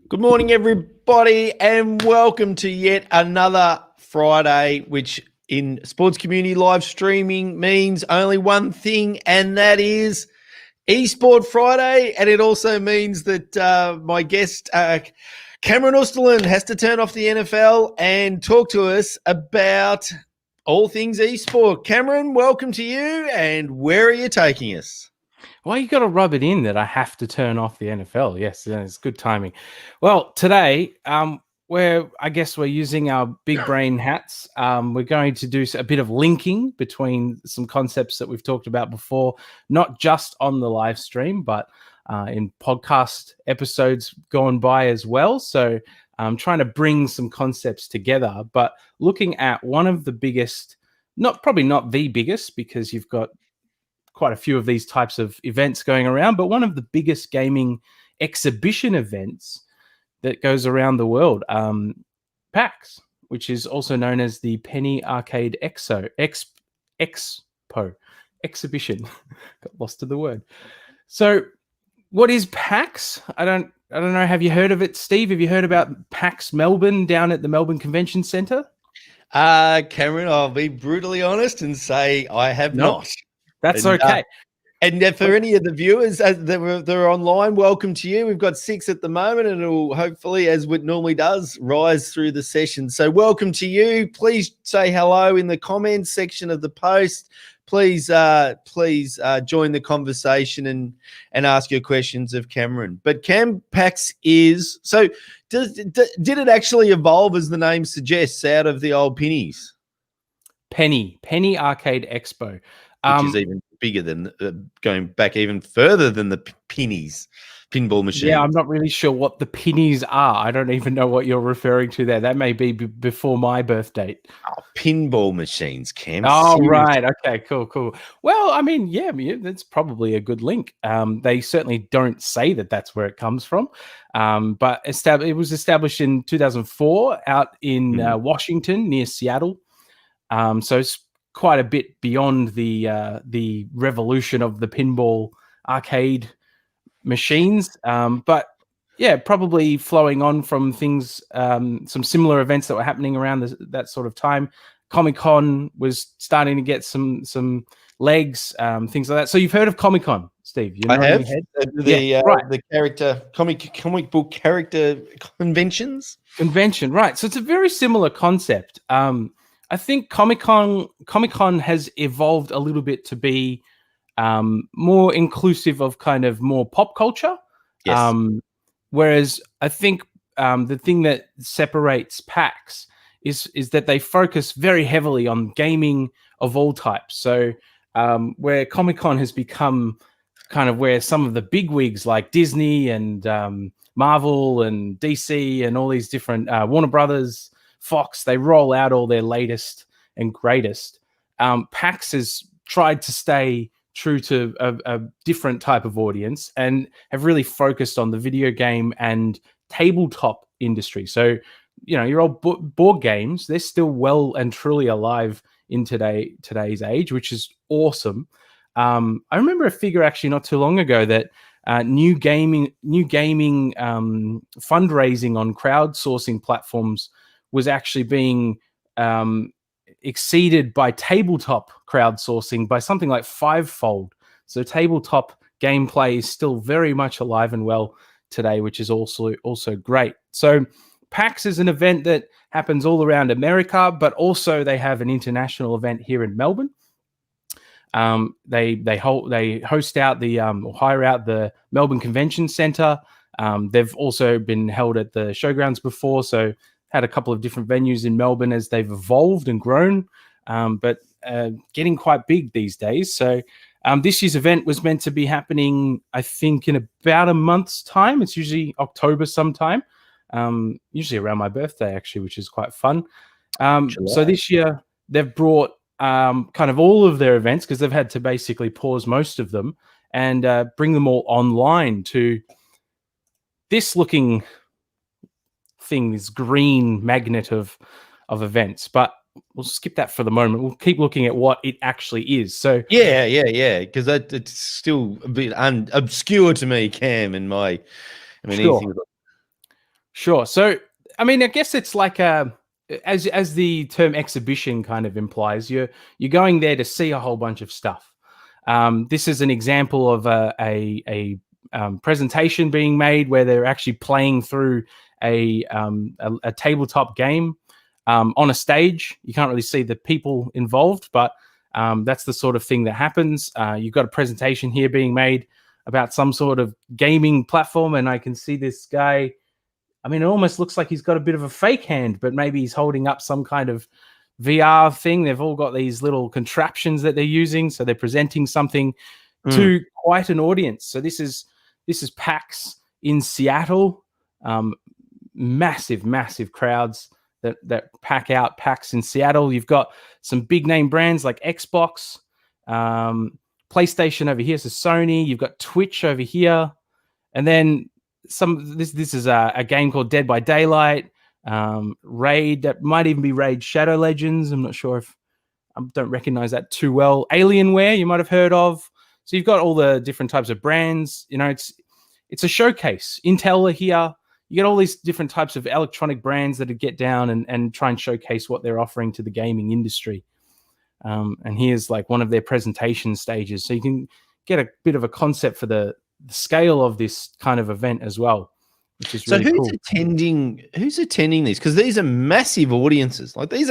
Good morning, everybody, and welcome to yet another Friday, which in sports community live streaming means only one thing, and that is Esport Friday. And it also means that my guest, Cameron Osterlund, has to turn off the NFL and talk to us about all things esport. Cameron, welcome to you, and where are you taking us? Well, you got to rub it in that I have to turn off the NFL. Yes, it's good timing. Well, today, we're using our big brain hats. We're going to do a bit of linking between some concepts that we've talked about before, not just on the live stream, but in podcast episodes gone by as well. So I'm trying to bring some concepts together, but looking at one of the biggest, probably not the biggest, because you've got quite a few of these types of events going around, but one of the biggest gaming exhibition events that goes around the world, PAX, which is also known as the Penny Arcade Expo exhibition. Got lost to the word. So, what is PAX? I don't know. Have you heard of it, Steve? Have you heard about PAX Melbourne down at the Melbourne Convention Centre? Cameron, I'll be brutally honest and say I have not. That's okay. And for any of the viewers that are online, welcome to you. We've got 6 at the moment, and it'll hopefully, as it normally does, rise through the session. So welcome to you. Please say hello in the comments section of the post. Please join the conversation and ask your questions of Cameron. But PAX is, so did it actually evolve, as the name suggests, out of the old pennies? Penny Arcade Expo. Which is even bigger than going back even further than the pennies, pinball machines. Yeah, I'm not really sure what the pennies are. I don't even know what you're referring to there. That may be before my birth date. Oh, pinball machines, Cam. Oh, seriously. Right. Okay, cool. Well, I mean, yeah, that's probably a good link. They certainly don't say that that's where it comes from. But it was established in 2004 out in Washington near Seattle. So it's quite a bit beyond the revolution of the pinball arcade machines, but yeah, probably flowing on from things, some similar events that were happening around that sort of time. Comic-Con was starting to get some legs, things like that. So you've heard of Comic-Con, Steve? I have. The character comic book character convention, right? So it's a very similar concept. I think Comic-Con has evolved a little bit to be more inclusive of kind of more pop culture. Yes. Whereas I think the thing that separates PAX is that they focus very heavily on gaming of all types. So where Comic-Con has become kind of where some of the bigwigs like Disney and Marvel and DC and all these different Warner Brothers, Fox, they roll out all their latest and greatest. PAX has tried to stay true to a different type of audience and have really focused on the video game and tabletop industry. So, your old board games, they're still well and truly alive in today's age, which is awesome. I remember a figure actually not too long ago that new gaming fundraising on crowdsourcing platforms was actually being exceeded by tabletop crowdsourcing by something like 5-fold. So tabletop gameplay is still very much alive and well today, which is also great. So PAX is an event that happens all around America, but also they have an international event here in Melbourne. They host out or hire out the Melbourne Convention Centre. They've also been held at the showgrounds before, so had a couple of different venues in Melbourne as they've evolved and grown, but getting quite big these days. So this year's event was meant to be happening, I think, in about a month's time. It's usually October sometime, usually around my birthday, actually, which is quite fun. So this year they've brought kind of all of their events, because they've had to basically pause most of them and bring them all online to this looking thing, this green magnet of events. But we'll skip that for the moment. We'll keep looking at what it actually is. So yeah, because it's still a bit obscure to me, Cam, and my. I mean, sure. Sure. So, I mean, I guess it's like as the term exhibition kind of implies, you're going there to see a whole bunch of stuff. This is an example of a presentation being made where they're actually playing through a tabletop game on a stage. You can't really see the people involved, but that's the sort of thing that happens. You've got a presentation here being made about some sort of gaming platform, and I can see this guy. I mean, it almost looks like he's got a bit of a fake hand, but maybe he's holding up some kind of VR thing. They've all got these little contraptions that they're using, so they're presenting something to quite an audience. So this is PAX in Seattle. Massive crowds that pack out PAX in Seattle. You've got some big name brands like Xbox, PlayStation over here, so Sony. You've got Twitch over here, and then this is a game called Dead by Daylight, Raid, that might even be Raid Shadow Legends. I'm not sure if I don't recognize that too well. Alienware, you might have heard of. So you've got all the different types of brands. You know, it's a showcase. Intel are here. You get all these different types of electronic brands that get down and try and showcase what they're offering to the gaming industry. And here's like one of their presentation stages. So you can get a bit of a concept for the scale of this kind of event as well, which is really cool. Who's attending these? Because these are massive audiences. Like these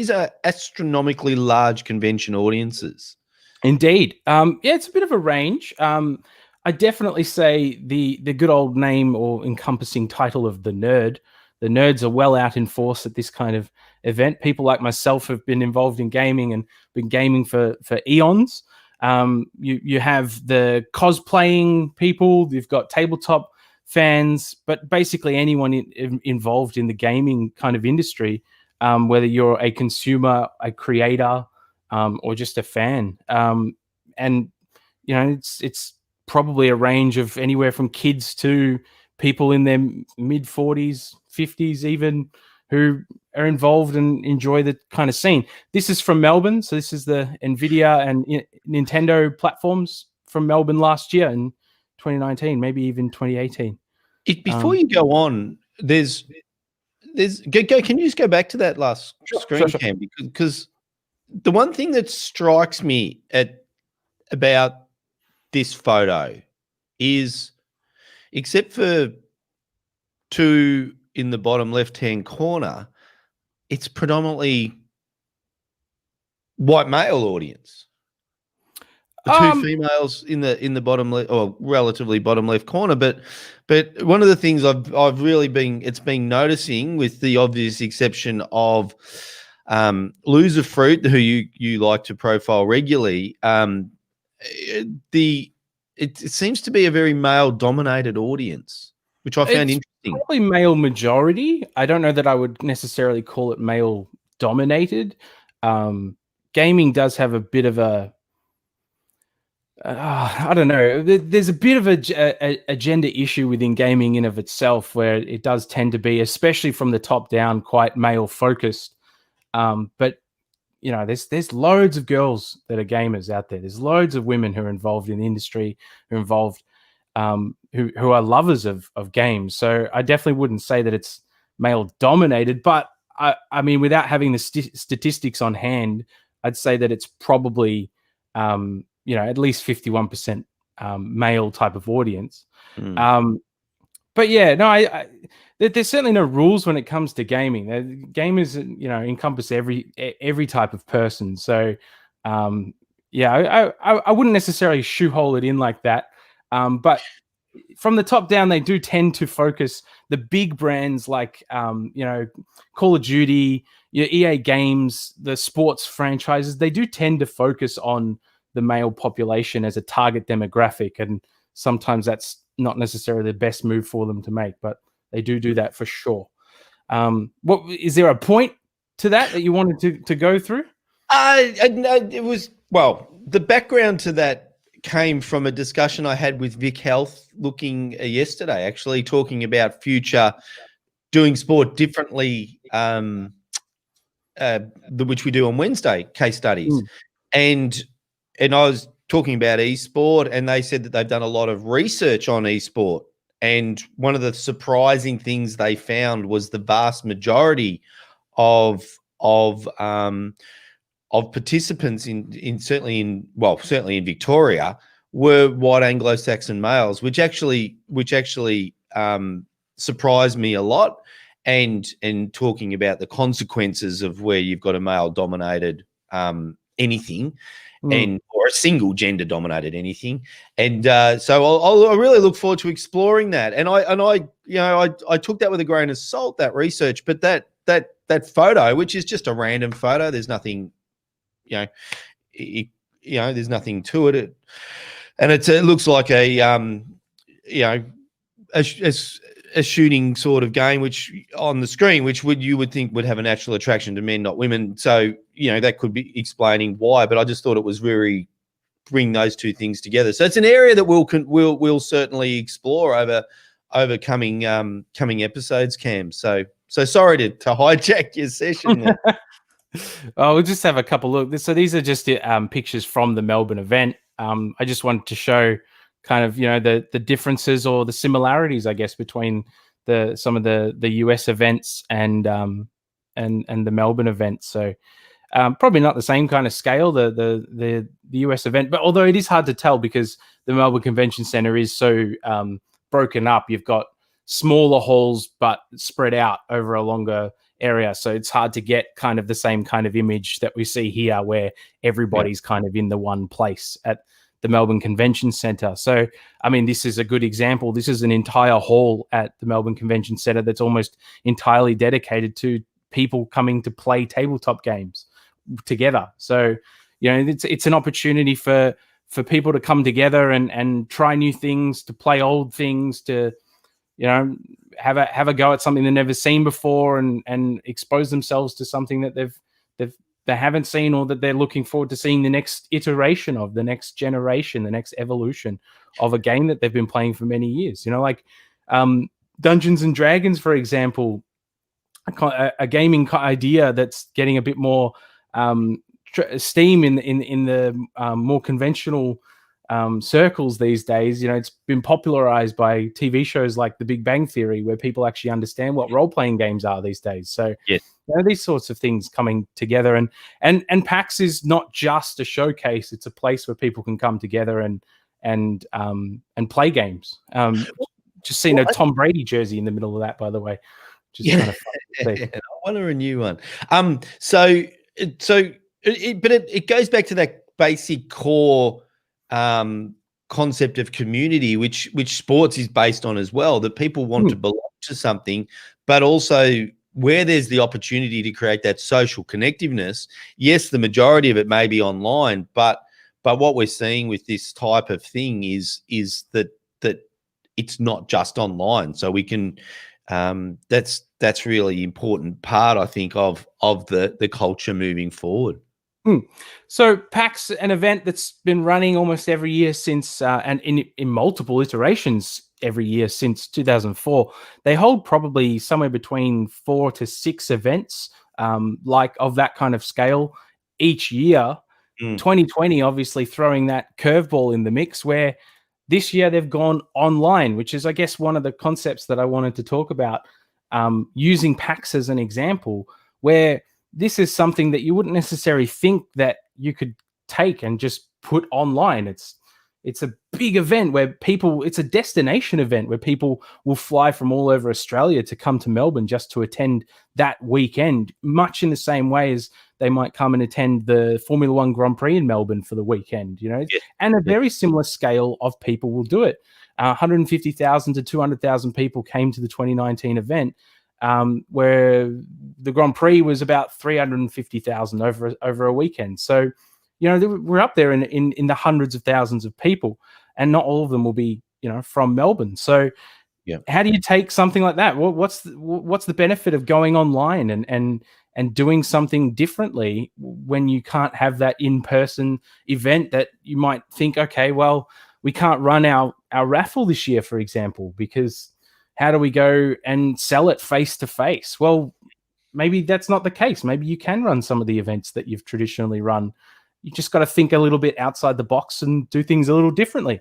are astronomically large convention audiences. Indeed. Yeah, it's a bit of a range. I definitely say the good old name or encompassing title of the nerd. The nerds are well out in force at this kind of event. People like myself have been involved in gaming and been gaming for eons. You have the cosplaying people, you've got tabletop fans, but basically anyone involved in the gaming kind of industry, whether you're a consumer, a creator, or just a fan. And you know, it's probably a range of anywhere from kids to people in their mid 40s, 50s even, who are involved and enjoy the kind of scene. This is from Melbourne. So this is the NVIDIA and Nintendo platforms from Melbourne last year in 2019, maybe even 2018. Before you go on, there's go. Can you just go back to that last screen cam? Because the one thing that strikes me about this photo is, except for two in the bottom left-hand corner, it's predominantly white male audience. The two females in the bottom left, or relatively bottom left corner, but one of the things I've really been noticing, with the obvious exception of Loser Fruit, who you like to profile regularly, it seems to be a very male dominated audience, which I found interesting. Probably male majority. I don't know that I would necessarily call it male dominated. Gaming does have a bit of a I don't know. There's a bit of a gender issue within gaming in of itself, where it does tend to be, especially from the top down, quite male focused. But you know, there's loads of girls that are gamers out there. There's loads of women who are involved in the industry, who are involved, who are lovers of games. So I definitely wouldn't say that it's male dominated, but I mean, without having the statistics on hand, I'd say that it's probably, you know, at least 51% male type of audience. But yeah, no, there's certainly no rules when it comes to gaming. Gamers, you know, encompass every type of person. So yeah, I wouldn't necessarily shoehole it in like that. But from the top down, they do tend to focus the big brands like, you know, Call of Duty, your EA games, the sports franchises. They do tend to focus on the male population as a target demographic, and sometimes that's not necessarily the best move for them to make, but they do that for sure. What is there a point to that you wanted to go through? It was, well, the background to that came from a discussion I had with Vic Health looking yesterday, actually talking about future doing sport differently, which we do on Wednesday, case studies. And I was talking about esport, and they said that they've done a lot of research on esport And one of the surprising things they found was the vast majority of participants certainly in Victoria were white Anglo-Saxon males, which actually surprised me a lot. And talking about the consequences of where you've got a male-dominated anything, or a single gender-dominated anything, and so I really look forward to exploring that. And I took that with a grain of salt, that research, but that photo, which is just a random photo, there's nothing, there's nothing to it, and it looks like a shooting sort of game, which on the screen, which you would think would have a natural attraction to men, not women. So that could be explaining why. But I just thought it was very bring those two things together. So it's an area that we'll certainly explore over coming episodes, Cam. So sorry to hijack your session. Oh, we'll just have a couple look. So these are just pictures from the Melbourne event. I just wanted to show kind of the differences or the similarities, I guess, between some of the US events and the Melbourne event. So probably not the same kind of scale, the US event, but although it is hard to tell because the Melbourne Convention Centre is so broken up. You've got smaller halls but spread out over a longer area, so it's hard to get kind of the same kind of image that we see here where everybody's kind of in the one place at the Melbourne Convention Centre. So, I mean, this is a good example. This is an entire hall at the Melbourne Convention Centre that's almost entirely dedicated to people coming to play tabletop games together. So, it's an opportunity for people to come together and try new things, to play old things, to have a go at something they've never seen before, and expose themselves to something that they haven't seen, or that they're looking forward to seeing the next iteration of, the next generation, the next evolution of a game that they've been playing for many years. Like Dungeons and Dragons, for example, a gaming idea that's getting a bit more steam in the more conventional circles these days. It's been popularized by TV shows like The Big Bang Theory, where people actually understand what role-playing games are these days. So yes. These sorts of things coming together, and PAX is not just a showcase; it's a place where people can come together and play games. Just seen a Tom Brady jersey in the middle of that, by the way, which is kind of fun to see. I want a new one. But it goes back to that basic core concept of community, which sports is based on as well, that people want to belong to something, but also where there's the opportunity to create that social connectiveness. Yes, the majority of it may be online, but what we're seeing with this type of thing is that it's not just online. So we can that's really important part, I think, of the culture moving forward. So PAX, an event that's been running almost every year since, and in multiple iterations every year since 2004. They hold probably somewhere between 4 to 6 events, like of that kind of scale each year. 2020, obviously throwing that curveball in the mix, where this year they've gone online, which is, I guess, one of the concepts that I wanted to talk about, using PAX as an example, where this is something that you wouldn't necessarily think that you could take and just put online. It's a big event where it's a destination event where people will fly from all over Australia to come to Melbourne just to attend that weekend, much in the same way as they might come and attend the Formula One Grand Prix in Melbourne for the weekend, and a very similar scale of people will do it. 150,000 to 200,000 people came to the 2019 event, where the Grand Prix was about 350,000 over a weekend. So, we're up there in the hundreds of thousands of people, and not all of them will be, from Melbourne. So, how do you take something like that? What's the benefit of going online and doing something differently when you can't have that in-person event that you might think, okay, well, we can't run our raffle this year, for example, because how do we go and sell it face to face? Well, maybe that's not the case. Maybe you can run some of the events that you've traditionally run. You just got to think a little bit outside the box and do things a little differently.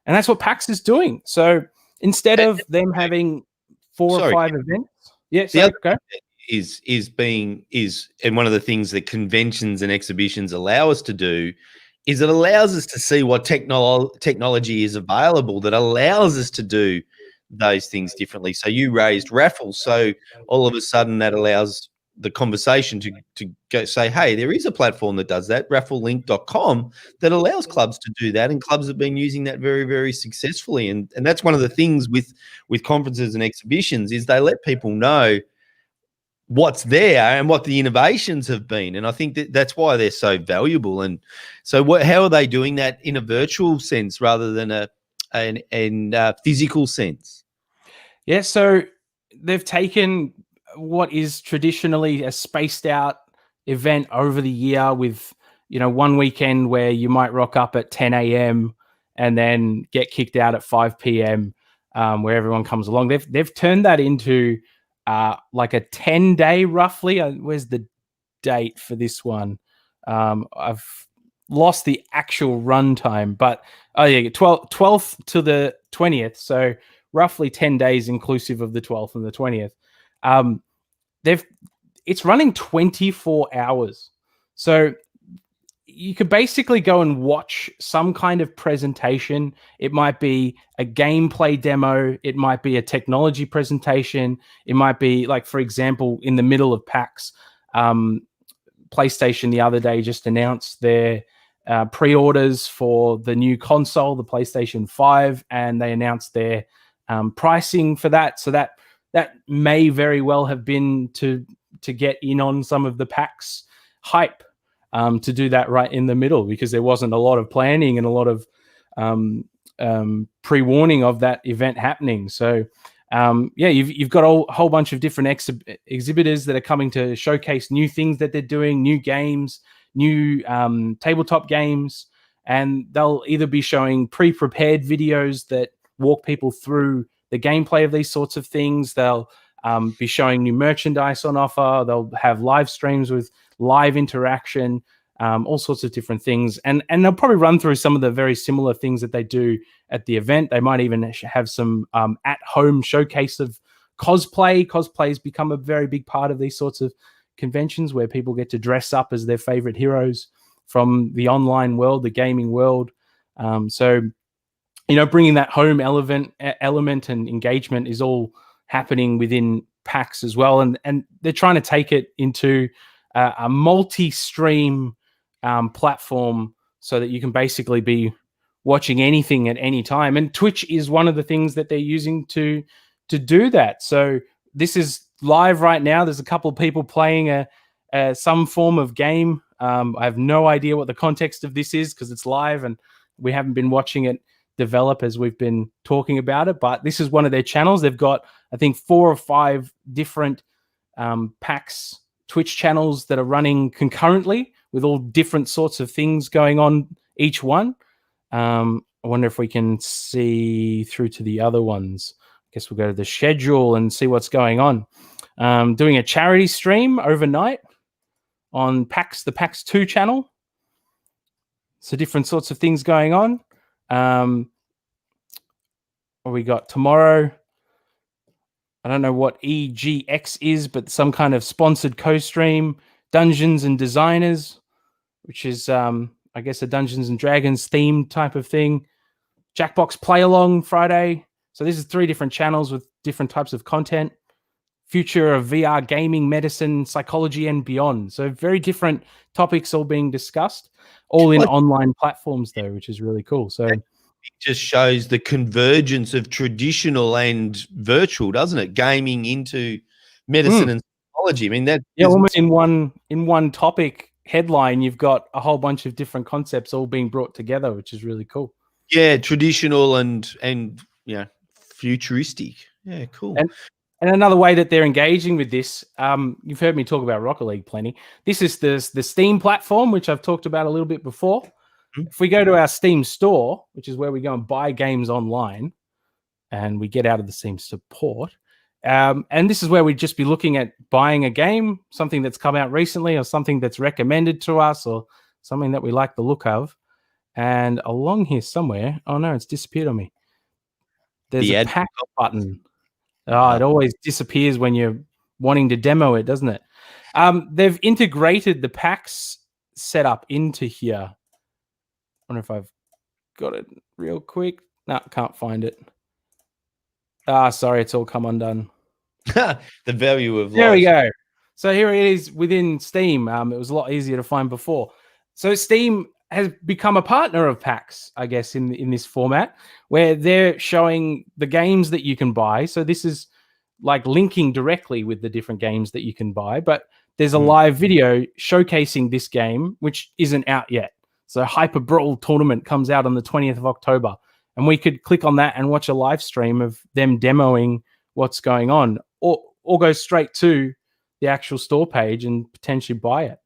And that's what PAX is doing. So instead of them having 4 or Sorry. 5 events. Yeah, The sorry, other go. and one of the things that conventions and exhibitions allow us to do is it allows us to see what technology is available that allows us to do those things differently. So you raised raffles, so all of a sudden that allows the conversation to go say, hey, there is a platform that does that, rafflelink.com, that allows clubs to do that, and clubs have been using that very, very successfully. And that's one of the things with conferences and exhibitions is they let people know what's there and what the innovations have been. And I think that's why they're so valuable. And so how are they doing that in a virtual sense rather than a physical sense? Yeah, so they've taken what is traditionally a spaced out event over the year with, one weekend where you might rock up at 10 a.m. and then get kicked out at 5 p.m. Where everyone comes along. They've turned that into like a 10-day roughly. Where's the date for this one? I've lost the actual runtime, but 12th to the 20th. So roughly 10 days inclusive of the 12th and the 20th. It's running 24 hours. So you could basically go and watch some kind of presentation. It might be a gameplay demo. It might be a technology presentation. It might be, like, for example, in the middle of PAX, PlayStation the other day just announced their pre-orders for the new console, the PlayStation 5, and they announced their pricing for that. So that may very well have been to get in on some of the PAX hype, to do that right in the middle, because there wasn't a lot of planning and a lot of pre-warning of that event happening. So you've got a whole bunch of different exhibitors that are coming to showcase new things that they're doing, new games, new tabletop games, and they'll either be showing pre-prepared videos that walk people through the gameplay of these sorts of things. They'll be showing new merchandise on offer. They'll have live streams with live interaction, all sorts of different things. And they'll probably run through some of the very similar things that they do at the event. They might even have some at-home showcase of cosplay. Cosplay has become a very big part of these sorts of conventions, where people get to dress up as their favorite heroes from the online world, the gaming world. So bringing that home element and engagement is all happening within PAX as well. And they're trying to take it into a multi-stream platform so that you can basically be watching anything at any time. And Twitch is one of the things that they're using to do that. So this is live right now. There's a couple of people playing some form of game. I have no idea what the context of this is because it's live and we haven't been watching it develop as we've been talking about it. But this is one of their channels. They've got, I think, 4 or 5 different PAX Twitch channels that are running concurrently with all different sorts of things going on each one. I wonder if we can see through to the other ones. I guess we'll go to the schedule and see what's going on. Doing a charity stream overnight on PAX, the PAX 2 channel. So different sorts of things going on. What we got tomorrow? I don't know what EGX is, but some kind of sponsored co-stream. Dungeons and Designers, which is, I guess, a Dungeons and Dragons themed type of thing. Jackbox Play Along Friday. So this is 3 different channels with different types of content. Future of VR gaming, medicine, psychology, and beyond. So very different topics all being discussed, all in online platforms though, which is really cool. So it just shows the convergence of traditional and virtual, doesn't it? Gaming into medicine and psychology. I mean, that almost in one topic headline, you've got a whole bunch of different concepts all being brought together, which is really cool. Yeah, traditional and futuristic. Yeah, cool. And another way that they're engaging with this, you've heard me talk about Rocket League plenty. This is the Steam platform, which I've talked about a little bit before. If we go to our Steam store, which is where we go and buy games online, and we get out of the Steam support, and this is where we'd just be looking at buying a game, something that's come out recently or something that's recommended to us or something that we like the look of. And along here somewhere, oh no, it's disappeared on me. there's The a ad PAX button. Oh, it always disappears when you're wanting to demo it, doesn't it? They've integrated the PAX setup into here. I wonder if I've got it real quick. No, can't find it. Sorry, it's all come undone. The value of There life. we go. So here it is within Steam. It was a lot easier to find before. So Steam has become a partner of PAX, I guess, in this format, where they're showing the games that you can buy. So this is like linking directly with the different games that you can buy, but there's a live video showcasing this game, which isn't out yet. So Hyper Brawl Tournament comes out on the 20th of October, and we could click on that and watch a live stream of them demoing what's going on, or go straight to the actual store page and potentially buy it.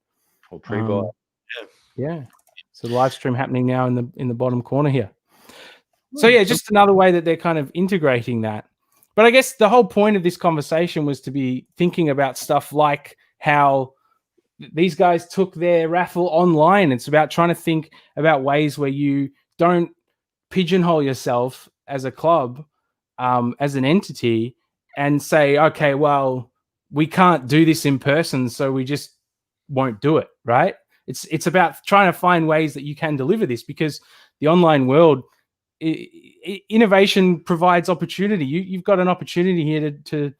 Or pre-buy. Yeah. So the live stream happening now in the bottom corner here. So yeah, just another way that they're kind of integrating that. But I guess the whole point of this conversation was to be thinking about stuff like how these guys took their raffle online. It's about trying to think about ways where you don't pigeonhole yourself as a club, as an entity, and say, okay, well, we can't do this in person, so we just won't do it, right? It's about trying to find ways that you can deliver this, because the online world, innovation provides opportunity. You've got an opportunity here to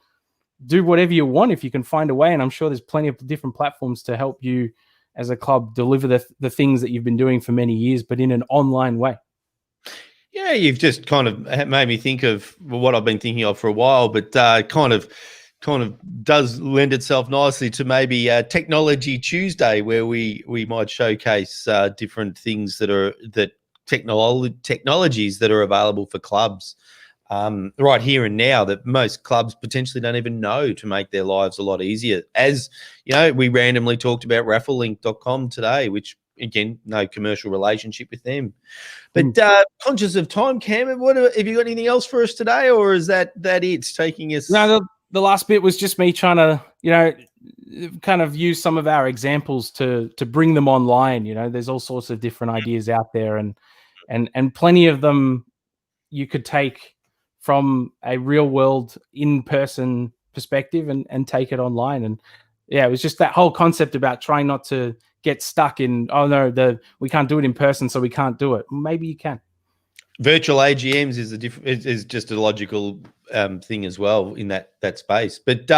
do whatever you want if you can find a way, and I'm sure there's plenty of different platforms to help you as a club deliver the things that you've been doing for many years, but in an online way. Yeah, you've just kind of made me think of what I've been thinking of for a while, but kind of does lend itself nicely to maybe Technology Tuesday, where we might showcase different things that technologies that are available for clubs right here and now, that most clubs potentially don't even know, to make their lives a lot easier. As you know, we randomly talked about rafflelink.com today, which again, no commercial relationship with them. But conscious of time, Cam, have you got anything else for us today, or is that it's taking us? No, the last bit was just me trying to, kind of use some of our examples to bring them online. There's all sorts of different ideas out there, and plenty of them you could take from a real world in-person perspective and take it online. And yeah, it was just that whole concept about trying not to get stuck in, oh no, we can't do it in person, so we can't do it. Maybe you can. Virtual AGMs is just a logical thing as well in that space. But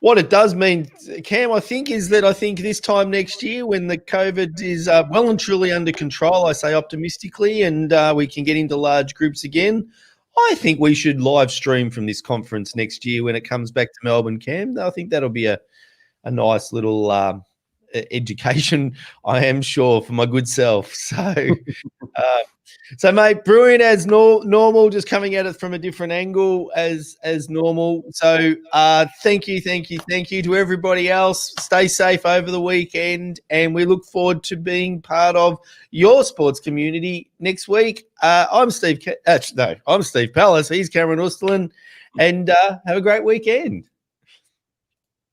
what it does mean, Cam, I think this time next year, when the COVID is well and truly under control, I say optimistically, and we can get into large groups again, I think we should live stream from this conference next year when it comes back to Melbourne, Cam. I think that'll be a nice little education, I am sure, for my good self. So, mate, brilliant as normal, just coming at it from a different angle as normal. So thank you to everybody else. Stay safe over the weekend, and we look forward to being part of your sports community next week. I'm Steve Palace. He's Cameron Ustelin, and have a great weekend.